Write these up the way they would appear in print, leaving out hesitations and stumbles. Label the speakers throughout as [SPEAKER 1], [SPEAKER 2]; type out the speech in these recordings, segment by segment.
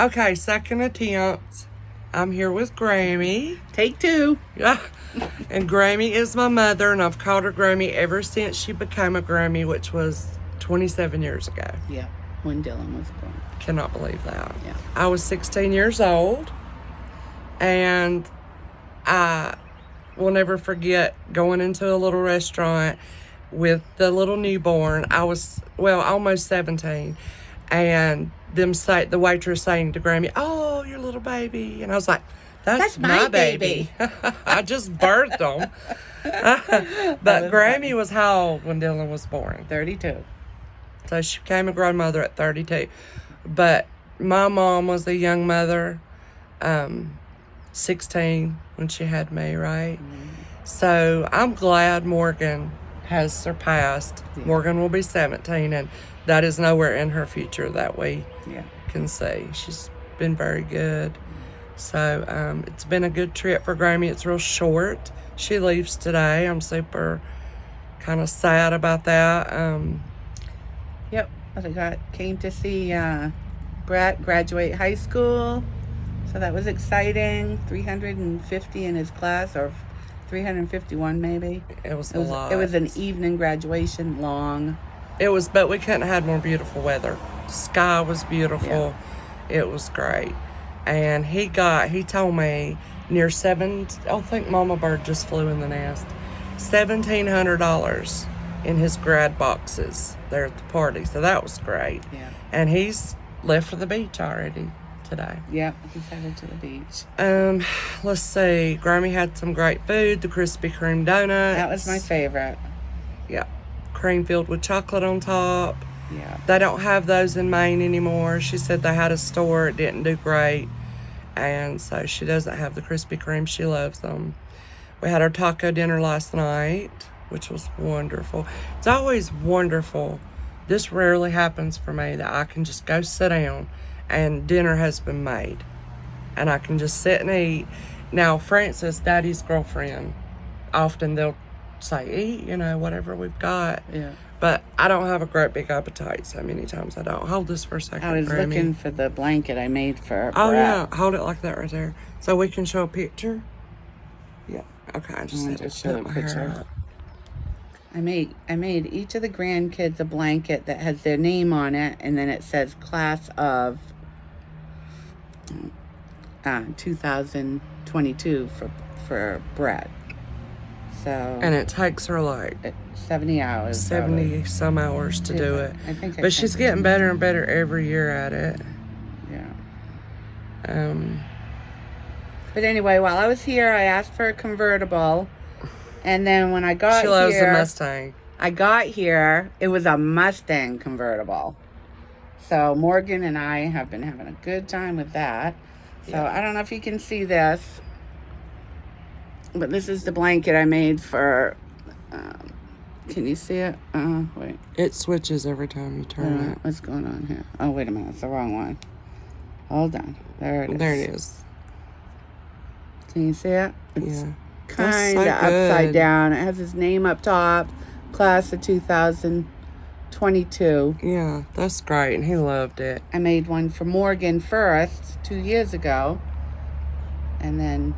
[SPEAKER 1] Okay, second attempt. I'm here with Grammy.
[SPEAKER 2] Take two.
[SPEAKER 1] Yeah. And Grammy is my mother, and I've called her Grammy ever since she became a Grammy, which was 27 years ago.
[SPEAKER 2] Yeah, when Dylan was born.
[SPEAKER 1] Cannot believe that.
[SPEAKER 2] Yeah.
[SPEAKER 1] I was 16 years old, and I will never forget going into a little restaurant with the little newborn. I was, almost 17, and the waitress saying to Grammy, "Oh, your little baby," and I was like, That's my baby. I just birthed them. But Grammy was how old when Dylan was born?
[SPEAKER 2] 32.
[SPEAKER 1] So she became a grandmother at 32. But my mom was a young mother, 16 when she had me, right? Mm-hmm. So I'm glad Morgan has surpassed. Yeah. Morgan will be 17, and that is nowhere in her future that we can see. She's been very good. So it's been a good trip for Grammy. It's real short. She leaves today. I'm super kind of sad about that.
[SPEAKER 2] Yep. I came to see Brett graduate high school. So that was exciting. 350 in his class, or 351 maybe.
[SPEAKER 1] It was a lot.
[SPEAKER 2] It was an evening graduation, long.
[SPEAKER 1] It was, but we couldn't have had more beautiful weather. The sky was beautiful. Yeah. It was great. And he told me I think Mama Bird just flew in the nest, $1,700 in his grad boxes there at the party. So that was great.
[SPEAKER 2] Yeah.
[SPEAKER 1] And he's left for the beach already today.
[SPEAKER 2] Yeah, he's headed to the beach.
[SPEAKER 1] Let's see. Grammy had some great food, the Krispy Kreme donuts.
[SPEAKER 2] That was my favorite.
[SPEAKER 1] Yeah. Cream filled with chocolate on top.
[SPEAKER 2] Yeah.
[SPEAKER 1] They don't have those in Maine anymore. She said they had a store. It didn't do great. And so she doesn't have the Krispy Kreme. She loves them. We had our taco dinner last night, which was wonderful. It's always wonderful. This rarely happens for me, that I can just go sit down and dinner has been made. And I can just sit and eat. Now, Frances, Daddy's girlfriend, often they'll say, eat, whatever we've got.
[SPEAKER 2] Yeah.
[SPEAKER 1] But I don't have a great big appetite, so many times I don't. Hold this for a second,
[SPEAKER 2] I was
[SPEAKER 1] Grammy.
[SPEAKER 2] looking for the blanket I made for
[SPEAKER 1] Oh,
[SPEAKER 2] Brett.
[SPEAKER 1] yeah. Hold it like that right there. So we can show a picture? Yeah. Okay, I just had to show a picture.
[SPEAKER 2] I made each of the grandkids a blanket that has their name on it, and then it says class of 2022 for Brett. So.
[SPEAKER 1] And it takes her like
[SPEAKER 2] 70 hours.
[SPEAKER 1] 70 some hours to do it.
[SPEAKER 2] I think
[SPEAKER 1] but she's getting better and better every year at it.
[SPEAKER 2] Yeah. But anyway, while I was here, I asked for a convertible. And then when I got here...
[SPEAKER 1] She loves a Mustang.
[SPEAKER 2] I got here, it was a Mustang convertible. So Morgan and I have been having a good time with that. So yeah. I don't know if you can see this. But this is the blanket I made for... can you see it? Wait.
[SPEAKER 1] It switches every time you turn it.
[SPEAKER 2] What's going on here? Oh, wait a minute. It's the wrong one. Hold on. There it is.
[SPEAKER 1] There it is.
[SPEAKER 2] Can you see it? It's kind of
[SPEAKER 1] so
[SPEAKER 2] upside down. It has his name up top. Class of 2022.
[SPEAKER 1] Yeah, that's great. And he loved it.
[SPEAKER 2] I made one for Morgan first 2 years ago. And then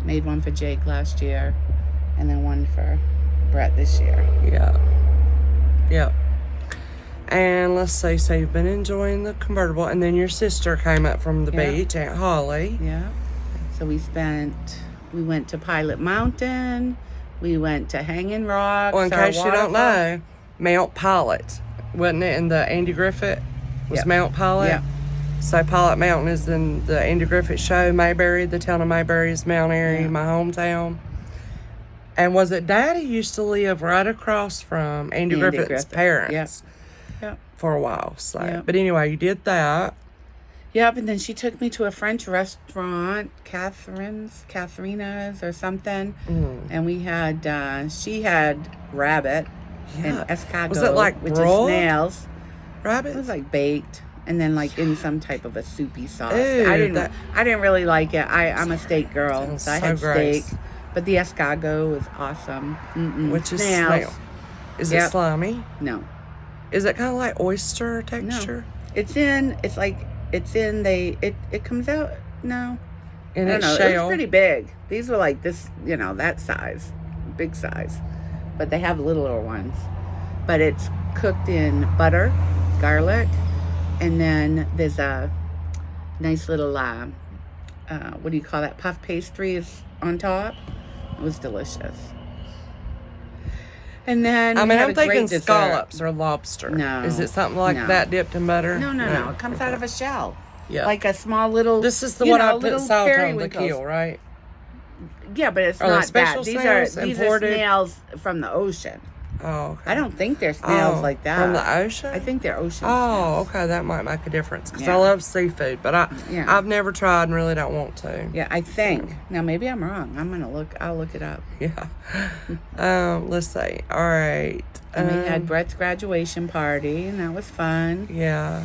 [SPEAKER 2] made one for Jake last year. And then one for Brett this year.
[SPEAKER 1] Yeah. Yep. And let's see, so you've been enjoying the convertible, and then your sister came up from the beach, Aunt Holly.
[SPEAKER 2] Yeah. So we went to Pilot Mountain, we went to Hanging Rock.
[SPEAKER 1] Well, in case you don't know, Mount Pilot, wasn't it, in the Andy Griffith? Was Mount Pilot?
[SPEAKER 2] Yeah.
[SPEAKER 1] So Pilot Mountain is in the Andy Griffith show. Mayberry, the town of Mayberry is Mount Airy, my hometown. And was it Daddy used to live right across from Andy Griffith's parents for a while. So, But anyway, you did that.
[SPEAKER 2] Yep, and then she took me to a French restaurant, Catherina's or something. And we had, she had rabbit and escargot.
[SPEAKER 1] Was it like
[SPEAKER 2] which
[SPEAKER 1] rolled?
[SPEAKER 2] Is snails.
[SPEAKER 1] Rabbit?
[SPEAKER 2] It was like baked. And then like in some type of a soupy sauce.
[SPEAKER 1] Ew,
[SPEAKER 2] I didn't really like it. I'm a steak girl, so I had steak. But the escargot was awesome.
[SPEAKER 1] Which is snail. Is it slimy?
[SPEAKER 2] No.
[SPEAKER 1] Is it kind of like oyster texture?
[SPEAKER 2] No. It's like it's in it comes out, no,
[SPEAKER 1] In
[SPEAKER 2] I don't
[SPEAKER 1] its
[SPEAKER 2] know. It
[SPEAKER 1] shell.
[SPEAKER 2] was pretty big. These were like this, that size, big size. But they have littler ones. But it's cooked in butter, garlic, and then there's a nice little, what do you call that? Puff pastry is on top. It was delicious. And then
[SPEAKER 1] I
[SPEAKER 2] we
[SPEAKER 1] mean,
[SPEAKER 2] had
[SPEAKER 1] I'm
[SPEAKER 2] a great
[SPEAKER 1] thinking
[SPEAKER 2] dessert.
[SPEAKER 1] scallops or lobster.
[SPEAKER 2] No.
[SPEAKER 1] Is it something like
[SPEAKER 2] No.
[SPEAKER 1] that dipped in butter?
[SPEAKER 2] No. It comes out of a shell.
[SPEAKER 1] Yeah.
[SPEAKER 2] Like a small little.
[SPEAKER 1] This is the one I put
[SPEAKER 2] little
[SPEAKER 1] salt on to
[SPEAKER 2] periwinkles.
[SPEAKER 1] kill, right?
[SPEAKER 2] Yeah, but it's
[SPEAKER 1] Are they
[SPEAKER 2] not
[SPEAKER 1] special
[SPEAKER 2] that.
[SPEAKER 1] snails
[SPEAKER 2] These are
[SPEAKER 1] imported?
[SPEAKER 2] snails from the ocean.
[SPEAKER 1] Oh, okay.
[SPEAKER 2] I don't think they're snails like that.
[SPEAKER 1] From the ocean?
[SPEAKER 2] I think they're ocean
[SPEAKER 1] Oh,
[SPEAKER 2] snails.
[SPEAKER 1] okay. That might make a difference because
[SPEAKER 2] Yeah.
[SPEAKER 1] I love seafood, but
[SPEAKER 2] Yeah.
[SPEAKER 1] I've never tried and really don't want to.
[SPEAKER 2] Yeah, I think. Now maybe I'm wrong. I'll look it up.
[SPEAKER 1] Yeah. Let's see. All right.
[SPEAKER 2] And we had Brett's graduation party, and that was fun.
[SPEAKER 1] Yeah.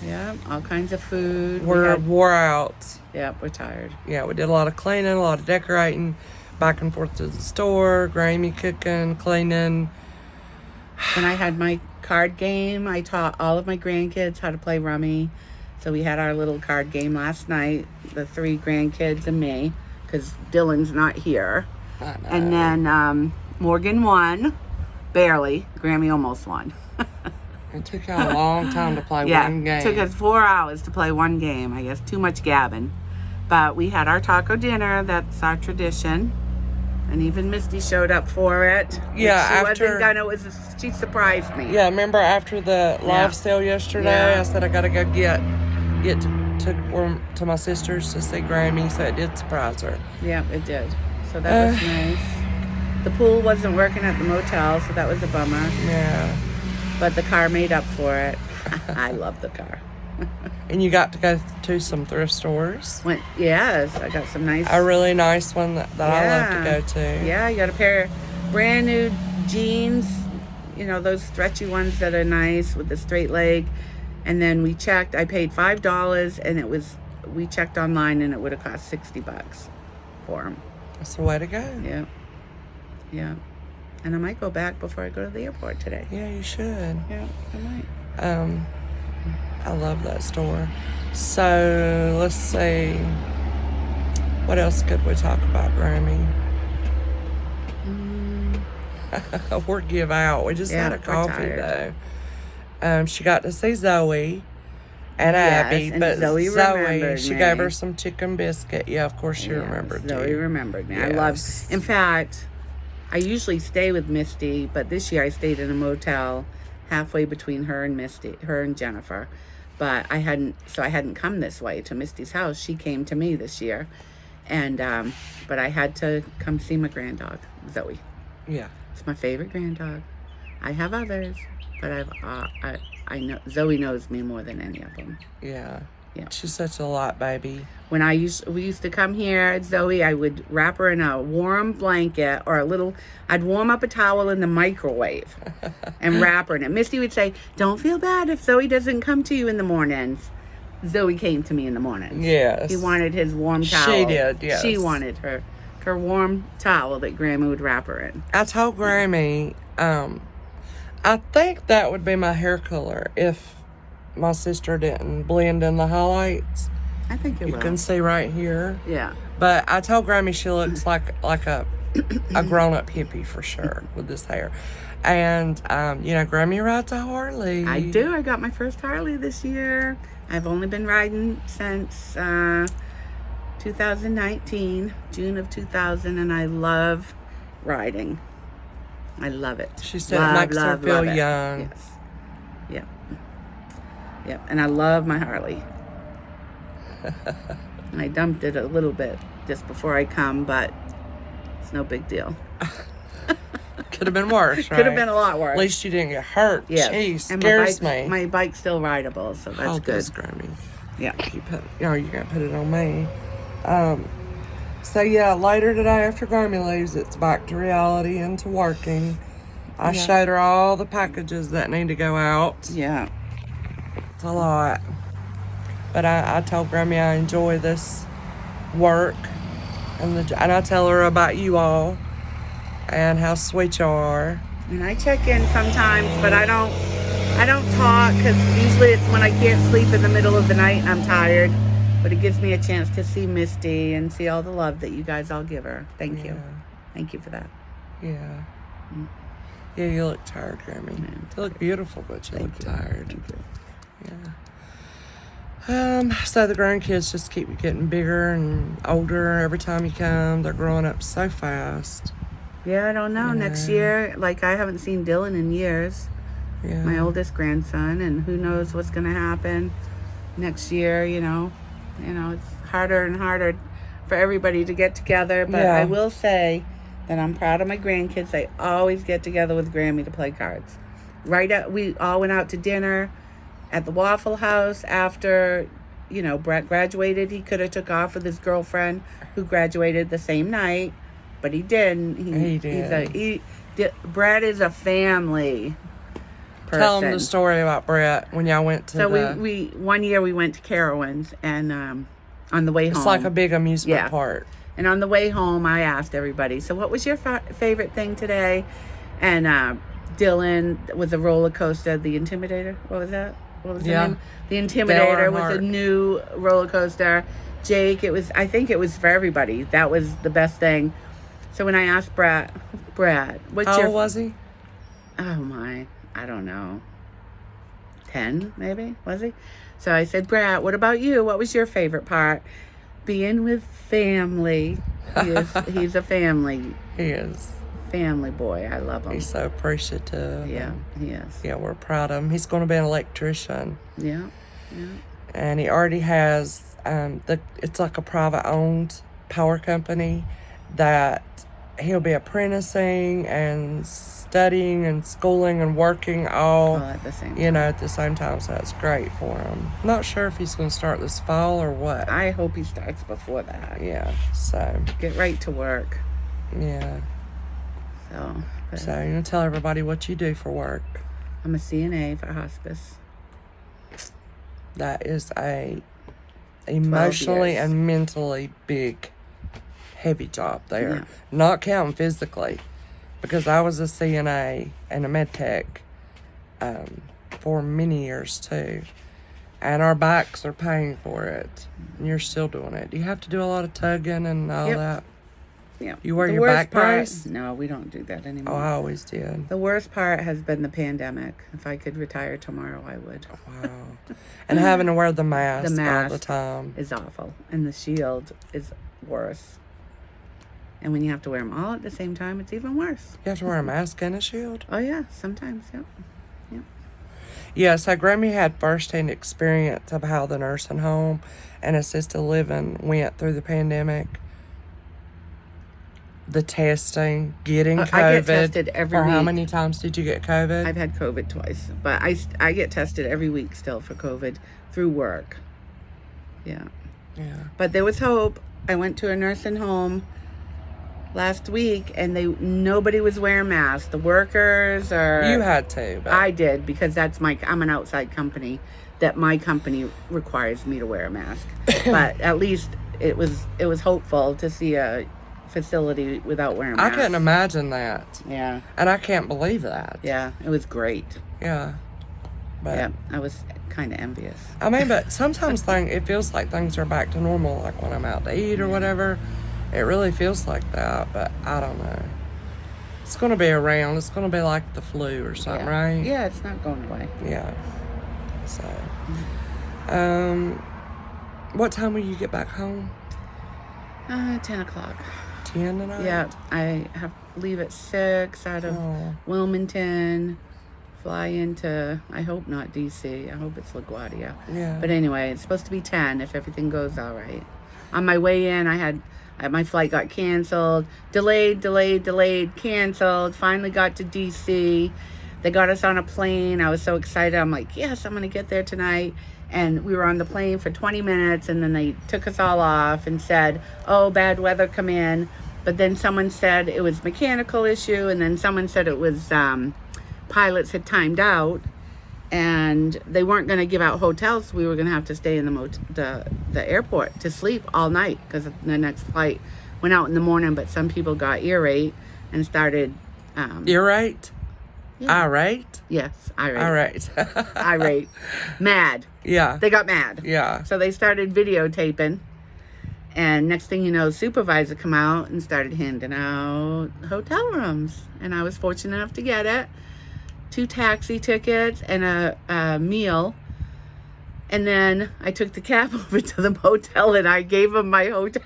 [SPEAKER 2] Yeah, all kinds of food.
[SPEAKER 1] We're wore out.
[SPEAKER 2] Yeah, we're tired.
[SPEAKER 1] Yeah, we did a lot of cleaning, a lot of decorating, back and forth to the store, Grammy cooking, cleaning.
[SPEAKER 2] When I had my card game, I taught all of my grandkids how to play rummy. So we had our little card game last night, the 3 grandkids and me, because Dylan's not here.
[SPEAKER 1] I know.
[SPEAKER 2] And then Morgan won, barely. Grammy almost won.
[SPEAKER 1] It took y'all a long time to play
[SPEAKER 2] Yeah,
[SPEAKER 1] one game.
[SPEAKER 2] it took us 4 hours to play one game. I guess too much gabbing. But we had our taco dinner. That's our tradition. And even Misty showed up for it.
[SPEAKER 1] Yeah,
[SPEAKER 2] she wasn't gonna. She surprised me.
[SPEAKER 1] Yeah, remember after the live sale yesterday,
[SPEAKER 2] Yeah.
[SPEAKER 1] I said I gotta go get to my sister's to see Grammy, so it did surprise her.
[SPEAKER 2] Yeah, it did. So that was nice. The pool wasn't working at the motel, so that was a bummer.
[SPEAKER 1] Yeah.
[SPEAKER 2] But the car made up for it. I love the car.
[SPEAKER 1] And you got to go to some thrift stores.
[SPEAKER 2] Yes, I got some nice.
[SPEAKER 1] A really nice one that I love to go to.
[SPEAKER 2] Yeah, I got a pair of brand new jeans. Those stretchy ones that are nice with the straight leg. And then we checked. I paid $5, and we checked online, and it would have cost $60 for them.
[SPEAKER 1] That's the way to go.
[SPEAKER 2] Yeah. Yeah. And I might go back before I go to the airport today.
[SPEAKER 1] Yeah, you should.
[SPEAKER 2] Yeah, I might.
[SPEAKER 1] I love that store. So let's see. What else could we talk about, Grammy? We're give out. We just had a
[SPEAKER 2] we're
[SPEAKER 1] coffee
[SPEAKER 2] tired.
[SPEAKER 1] though. She got to see Zoe and Abby,
[SPEAKER 2] and
[SPEAKER 1] but
[SPEAKER 2] Zoe remembered
[SPEAKER 1] she
[SPEAKER 2] me.
[SPEAKER 1] gave her some chicken biscuit. Yeah, of course she remembered
[SPEAKER 2] Zoe
[SPEAKER 1] you.
[SPEAKER 2] remembered me.
[SPEAKER 1] Yes.
[SPEAKER 2] In fact, I usually stay with Misty, but this year I stayed in a motel halfway between her and Jennifer. But I hadn't come this way to Misty's house. She came to me this year. And but I had to come see my granddog, Zoe.
[SPEAKER 1] Yeah.
[SPEAKER 2] It's my favorite granddog. I have others, but I know Zoe knows me more than any of them.
[SPEAKER 1] Yeah.
[SPEAKER 2] Yeah.
[SPEAKER 1] She's such a lot, baby.
[SPEAKER 2] When we used to come here at Zoe, I would wrap her in a warm blanket or I'd warm up a towel in the microwave and wrap her in it. Misty would say, "Don't feel bad if Zoe doesn't come to you in the mornings." Zoe came to me in the mornings.
[SPEAKER 1] Yes.
[SPEAKER 2] He wanted his warm towel.
[SPEAKER 1] She did, yes.
[SPEAKER 2] She wanted her warm towel that Grandma would wrap her in.
[SPEAKER 1] I told Grammy, I think that would be my hair color if my sister didn't blend in the highlights.
[SPEAKER 2] I think it
[SPEAKER 1] You
[SPEAKER 2] will.
[SPEAKER 1] can see right here.
[SPEAKER 2] Yeah.
[SPEAKER 1] But I told Grammy she looks like a grown-up hippie for sure with this hair. And, Grammy rides a Harley.
[SPEAKER 2] I do. I got my first Harley this year. I've only been riding since 2019, June of 2000, and I love riding. I love it.
[SPEAKER 1] She said it makes her feel
[SPEAKER 2] love it.
[SPEAKER 1] young.
[SPEAKER 2] Yes. Yep. Yep. And I love my Harley. And I dumped it a little bit just before I come, but it's no big deal.
[SPEAKER 1] Could have been worse, right?
[SPEAKER 2] Could have been a lot worse.
[SPEAKER 1] At least you didn't get hurt.
[SPEAKER 2] Yes.
[SPEAKER 1] Jeez,
[SPEAKER 2] And
[SPEAKER 1] scares
[SPEAKER 2] my
[SPEAKER 1] me.
[SPEAKER 2] My bike's still rideable, so that's
[SPEAKER 1] Hold
[SPEAKER 2] good.
[SPEAKER 1] this, Grammy.
[SPEAKER 2] Yeah.
[SPEAKER 1] You're gonna put it on me. So yeah, later today after Grammy leaves, it's back to reality and to working. I showed her all the packages that need to go out.
[SPEAKER 2] Yeah.
[SPEAKER 1] It's a lot. But I told Grammy I enjoy this work, and I tell her about you all and how sweet you are.
[SPEAKER 2] And I check in sometimes, but I I don't talk because usually it's when I can't sleep in the middle of the night and I'm tired. But it gives me a chance to see Misty and see all the love that you guys all give her. Thank you. Thank you for that.
[SPEAKER 1] Yeah. Yeah, you look tired, Grammy. You look beautiful, but you look tired.
[SPEAKER 2] Thank you.
[SPEAKER 1] Yeah. So the grandkids just keep getting bigger and older every time you come. They're growing up so fast.
[SPEAKER 2] Yeah, I don't know. Next year, like I haven't seen Dylan in years.
[SPEAKER 1] Yeah.
[SPEAKER 2] My oldest grandson, and who knows what's going to happen next year, you know. You know, it's harder and harder for everybody to get together. But I will say that I'm proud of my grandkids. They always get together with Grammy to play cards. We all went out to dinner at the Waffle House after, you know, Brett graduated. He could have took off with his girlfriend who graduated the same night, but he didn't.
[SPEAKER 1] He did.
[SPEAKER 2] Brett is a family person.
[SPEAKER 1] Tell them the story about Brett when y'all went to
[SPEAKER 2] we one year we went to Carowinds and on the way home.
[SPEAKER 1] It's like a big amusement park.
[SPEAKER 2] And on the way home, I asked everybody, so what was your favorite thing today? And Dylan was a roller coaster, the Intimidator. What was that? What was the name? The Intimidator was a new roller coaster. Jake, I think it was for everybody. That was the best thing. So when I asked Brad, what's
[SPEAKER 1] How old was he?
[SPEAKER 2] Oh my, I don't know. 10 maybe, was he? So I said, Brad, what about you? What was your favorite part? Being with family. He's a family.
[SPEAKER 1] He is.
[SPEAKER 2] Family boy. I love him.
[SPEAKER 1] He's so appreciative.
[SPEAKER 2] Yeah, he is.
[SPEAKER 1] Yeah, we're proud of him. He's going to be an electrician.
[SPEAKER 2] Yeah.
[SPEAKER 1] And he already has, it's like a private owned power company that he'll be apprenticing and studying and schooling and working all
[SPEAKER 2] at the same time.
[SPEAKER 1] You know, at the same time. So that's great for him. Not sure if he's going to start this fall or what.
[SPEAKER 2] I hope he starts before that.
[SPEAKER 1] Yeah, so.
[SPEAKER 2] Get right to work.
[SPEAKER 1] Yeah. So you're going to tell everybody what you do for work.
[SPEAKER 2] I'm a CNA for hospice.
[SPEAKER 1] That is a emotionally and mentally big, heavy job there.
[SPEAKER 2] Yeah.
[SPEAKER 1] Not counting physically, because I was a CNA and a med tech for many years too. And our backs are paying for it. And you're still doing it. Do you have to do a lot of tugging and all that?
[SPEAKER 2] Yeah.
[SPEAKER 1] You wear your back brace?
[SPEAKER 2] No, we don't do that anymore.
[SPEAKER 1] Oh, I always did.
[SPEAKER 2] The worst part has been the pandemic. If I could retire tomorrow, I would.
[SPEAKER 1] Wow. And having to wear the mask all the time
[SPEAKER 2] is awful. And the shield is worse. And when you have to wear them all at the same time, it's even worse.
[SPEAKER 1] You have to wear a mask and a shield?
[SPEAKER 2] Oh, yeah. Sometimes, yeah.
[SPEAKER 1] Yeah, so Grammy had first-hand experience of how the nursing home and assisted living went through the pandemic. The testing, getting COVID.
[SPEAKER 2] I get tested every week.
[SPEAKER 1] How many times did you get COVID?
[SPEAKER 2] I've had COVID twice, but I get tested every week still for COVID through work. Yeah. But there was hope. I went to a nursing home last week, and nobody was wearing masks. The workers
[SPEAKER 1] You had to. But
[SPEAKER 2] I did, because I'm an outside company that my company requires me to wear a mask. But at least it was hopeful to see a facility without wearing masks.
[SPEAKER 1] I couldn't imagine that.
[SPEAKER 2] Yeah.
[SPEAKER 1] And I can't believe that.
[SPEAKER 2] Yeah, it was great.
[SPEAKER 1] Yeah. But
[SPEAKER 2] yeah, I was kind of envious.
[SPEAKER 1] I mean, but sometimes it feels like things are back to normal, like when I'm out to eat or whatever. It really feels like that, but I don't know. It's going to be around. It's going to be like the flu or something, right?
[SPEAKER 2] Yeah, it's not going away.
[SPEAKER 1] Yeah. So, what time will you get back home?
[SPEAKER 2] 10 o'clock.
[SPEAKER 1] 10 tonight?
[SPEAKER 2] Yeah, I have leave at 6 out of Wilmington, fly into, I hope not DC, I hope it's LaGuardia.
[SPEAKER 1] Yeah.
[SPEAKER 2] But anyway, it's supposed to be 10 if everything goes all right. On my way in, my flight got canceled, delayed, canceled, finally got to DC. They got us on a plane. I was so excited. I'm like, yes, I'm going to get there tonight. And we were on the plane for 20 minutes, and then they took us all off and said, oh, bad weather, come in. But then someone said it was mechanical issue, and then someone said it was pilots had timed out, and they weren't going to give out hotels. We were going to have to stay in the airport to sleep all night, because the next flight went out in the morning. But some people got earache and started...
[SPEAKER 1] Earache?
[SPEAKER 2] Yeah.
[SPEAKER 1] Irate?
[SPEAKER 2] Yes, irate.
[SPEAKER 1] Irate.
[SPEAKER 2] Irate. Mad.
[SPEAKER 1] Yeah.
[SPEAKER 2] They got mad.
[SPEAKER 1] Yeah.
[SPEAKER 2] So they started videotaping. And next thing you know, supervisor come out and started handing out hotel rooms. And I was fortunate enough to get it. 2 taxi tickets and a meal. And then I took the cab over to the motel and I gave them my hotel.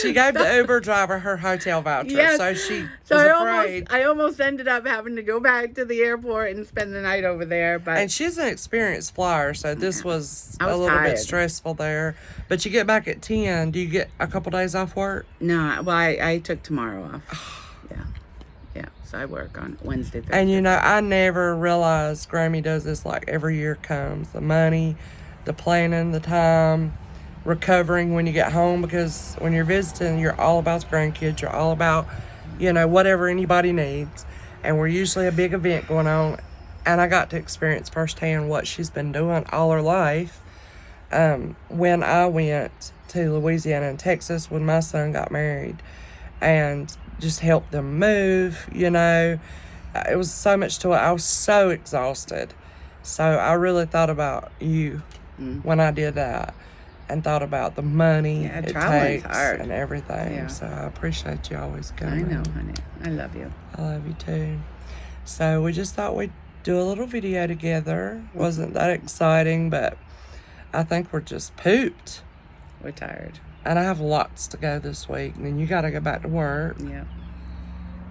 [SPEAKER 1] She gave the Uber driver her hotel voucher,
[SPEAKER 2] Yes.
[SPEAKER 1] so she was
[SPEAKER 2] So
[SPEAKER 1] afraid.
[SPEAKER 2] I almost ended up having to go back to the airport and spend the night over there. But
[SPEAKER 1] And she's an experienced flyer, so this was
[SPEAKER 2] I was
[SPEAKER 1] a little
[SPEAKER 2] tired.
[SPEAKER 1] bit stressful there. But you get back at 10. Do you get a couple days off work?
[SPEAKER 2] no, well, I took tomorrow off. Yeah. So I work on Wednesday, Thursday.
[SPEAKER 1] And you know, I never realized Grammy does this like every year comes. The money, the planning, the time, recovering when you get home, because when you're visiting, you're all about the grandkids. You're all about, you know, whatever anybody needs. And we're usually a big event going on. And I got to experience firsthand what she's been doing all her life. When I went to Louisiana and Texas when my son got married and just helped them move, you know, it was so much to it. I was so exhausted. So I really thought about you when I did that, and thought about the money it
[SPEAKER 2] traveling's
[SPEAKER 1] takes
[SPEAKER 2] hard.
[SPEAKER 1] and everything.
[SPEAKER 2] Yeah.
[SPEAKER 1] So I appreciate you always
[SPEAKER 2] I
[SPEAKER 1] coming.
[SPEAKER 2] know, honey. I love you.
[SPEAKER 1] I love you too. So we just thought we'd do a little video together. Wasn't that exciting, but I think we're just pooped.
[SPEAKER 2] We're tired.
[SPEAKER 1] And I have lots to go this week. And then you got to go back to work.
[SPEAKER 2] Yep.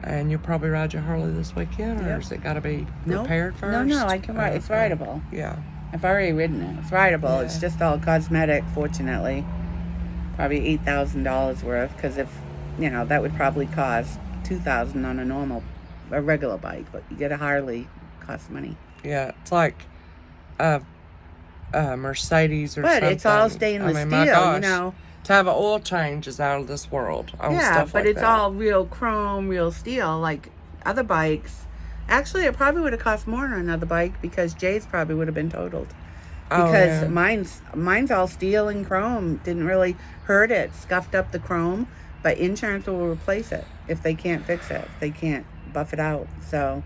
[SPEAKER 1] And you'll probably ride your Harley this weekend, or
[SPEAKER 2] Yep.
[SPEAKER 1] has it got to be
[SPEAKER 2] Nope.
[SPEAKER 1] repaired first?
[SPEAKER 2] No, I can ride. It's
[SPEAKER 1] Okay.
[SPEAKER 2] rideable.
[SPEAKER 1] Yeah.
[SPEAKER 2] I've already ridden it. It's rideable. It's
[SPEAKER 1] Yeah.
[SPEAKER 2] just all cosmetic, fortunately. Probably $8,000 worth, because if, you know, that would probably cost $2,000 on a regular bike. But you get a Harley, it costs money.
[SPEAKER 1] Yeah. It's like Mercedes or
[SPEAKER 2] But
[SPEAKER 1] something.
[SPEAKER 2] it's all stainless
[SPEAKER 1] my
[SPEAKER 2] steel,
[SPEAKER 1] gosh.
[SPEAKER 2] you know.
[SPEAKER 1] To have an oil change is out of this world on
[SPEAKER 2] Yeah,
[SPEAKER 1] stuff
[SPEAKER 2] but
[SPEAKER 1] like
[SPEAKER 2] it's
[SPEAKER 1] that.
[SPEAKER 2] all real chrome, real steel, like other bikes. Actually, it probably would have cost more on another bike because Jay's probably would have been totaled.
[SPEAKER 1] Oh,
[SPEAKER 2] Because
[SPEAKER 1] yeah.
[SPEAKER 2] mine's all steel and chrome. Didn't really hurt it. Scuffed up the chrome, but insurance will replace it if they can't fix it. If they can't buff it out. So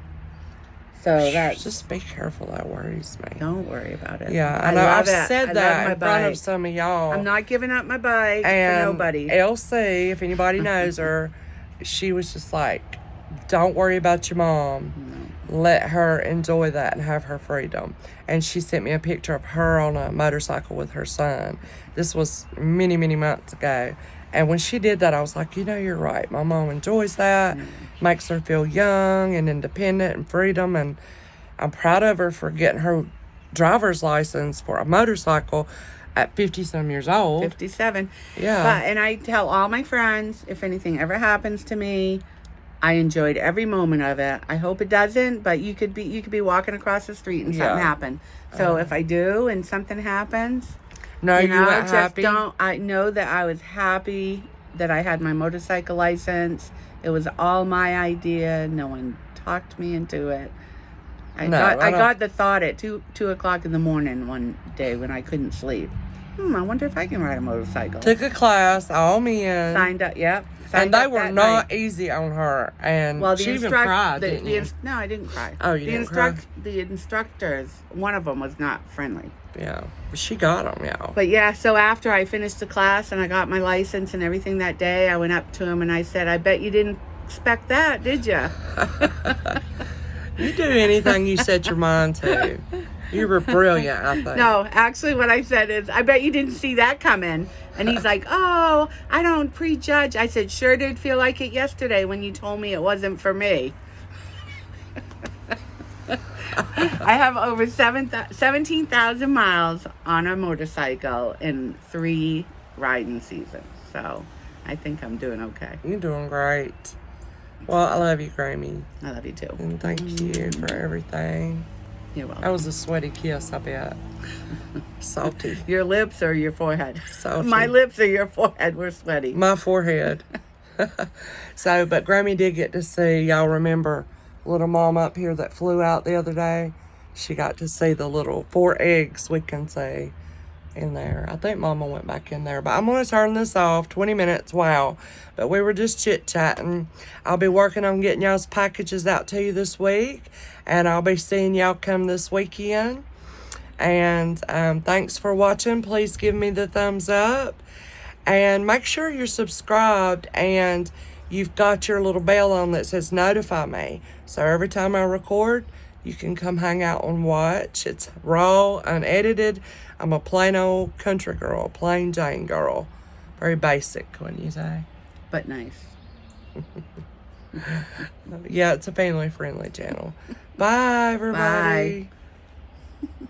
[SPEAKER 2] that's
[SPEAKER 1] Just be careful. That worries me.
[SPEAKER 2] don't worry about it.
[SPEAKER 1] Yeah,
[SPEAKER 2] I
[SPEAKER 1] I know.
[SPEAKER 2] love
[SPEAKER 1] I've
[SPEAKER 2] it.
[SPEAKER 1] said
[SPEAKER 2] I
[SPEAKER 1] that
[SPEAKER 2] love my
[SPEAKER 1] in front
[SPEAKER 2] bike.
[SPEAKER 1] of some of y'all.
[SPEAKER 2] I'm not giving up my bike
[SPEAKER 1] and
[SPEAKER 2] for nobody.
[SPEAKER 1] LC, if anybody knows her, she was just like, don't worry about your mom. Let her enjoy that and have her freedom. And she sent me a picture of her on a motorcycle with her son. This was many, many months ago. And when she did that, I was like, you know, you're right. My mom enjoys that. Makes her feel young and independent and freedom. And I'm proud of her for getting her driver's license for a motorcycle at 50-some years old.
[SPEAKER 2] 57.
[SPEAKER 1] Yeah.
[SPEAKER 2] And I tell all my friends, if anything ever happens to me, I enjoyed every moment of it. I hope it doesn't, but you could be walking across the street and something
[SPEAKER 1] Yeah.
[SPEAKER 2] happen. So if I do and something happens,
[SPEAKER 1] No, you
[SPEAKER 2] know,
[SPEAKER 1] weren't
[SPEAKER 2] just
[SPEAKER 1] happy?
[SPEAKER 2] don't. I know that I was happy that I had my motorcycle license. It was all my idea. No one talked me into it. I
[SPEAKER 1] don't-
[SPEAKER 2] got the thought at 2 o'clock in the morning one day when I couldn't sleep. I wonder if I can ride a motorcycle.
[SPEAKER 1] Took a class, all men.
[SPEAKER 2] Signed up. Yep.
[SPEAKER 1] And
[SPEAKER 2] Signed
[SPEAKER 1] they
[SPEAKER 2] up
[SPEAKER 1] were
[SPEAKER 2] that
[SPEAKER 1] not
[SPEAKER 2] night.
[SPEAKER 1] easy on her. And
[SPEAKER 2] Well, the
[SPEAKER 1] she even
[SPEAKER 2] instruct-
[SPEAKER 1] cried,
[SPEAKER 2] the-
[SPEAKER 1] didn't
[SPEAKER 2] the
[SPEAKER 1] you?
[SPEAKER 2] ins- No, I didn't cry.
[SPEAKER 1] Oh, you didn't cry?
[SPEAKER 2] The instructors, one of them was not friendly.
[SPEAKER 1] Yeah. But she got them, y'all.
[SPEAKER 2] But yeah, so after I finished the class and I got my license and everything that day, I went up to him and I said, I bet you didn't expect that, did you?
[SPEAKER 1] You do anything you set your mind to. You were brilliant, I think.
[SPEAKER 2] No, actually what I said is, I bet you didn't see that coming. And he's like, oh, I don't prejudge. I said, sure did feel like it yesterday when you told me it wasn't for me. I have over 17,000 miles on a motorcycle in 3 riding seasons. So I think I'm doing okay.
[SPEAKER 1] You're doing great. Well, I love you, Grammy.
[SPEAKER 2] I love you too.
[SPEAKER 1] And thank you for everything.
[SPEAKER 2] You're welcome.
[SPEAKER 1] That was a sweaty kiss, I bet. Salty.
[SPEAKER 2] Your lips or your forehead?
[SPEAKER 1] Salty.
[SPEAKER 2] My lips or your forehead were sweaty.
[SPEAKER 1] My forehead. So, but Grammy did get to see, y'all remember little mom up here that flew out the other day? She got to see the little 4 eggs we can see in there. I think Mama went back in there, but I'm going to turn this off. 20 minutes, wow. But we were just chit-chatting. I'll be working on getting y'all's packages out to you this week, and I'll be seeing y'all come this weekend. And thanks for watching. Please give me the thumbs up, and make sure you're subscribed and you've got your little bell on that says notify me. So every time I record, you can come hang out and watch. It's raw, unedited. I'm a plain old country girl, plain Jane girl. Very basic, wouldn't you say?
[SPEAKER 2] But nice.
[SPEAKER 1] Yeah, it's a family-friendly channel. Bye, everybody.
[SPEAKER 2] Bye.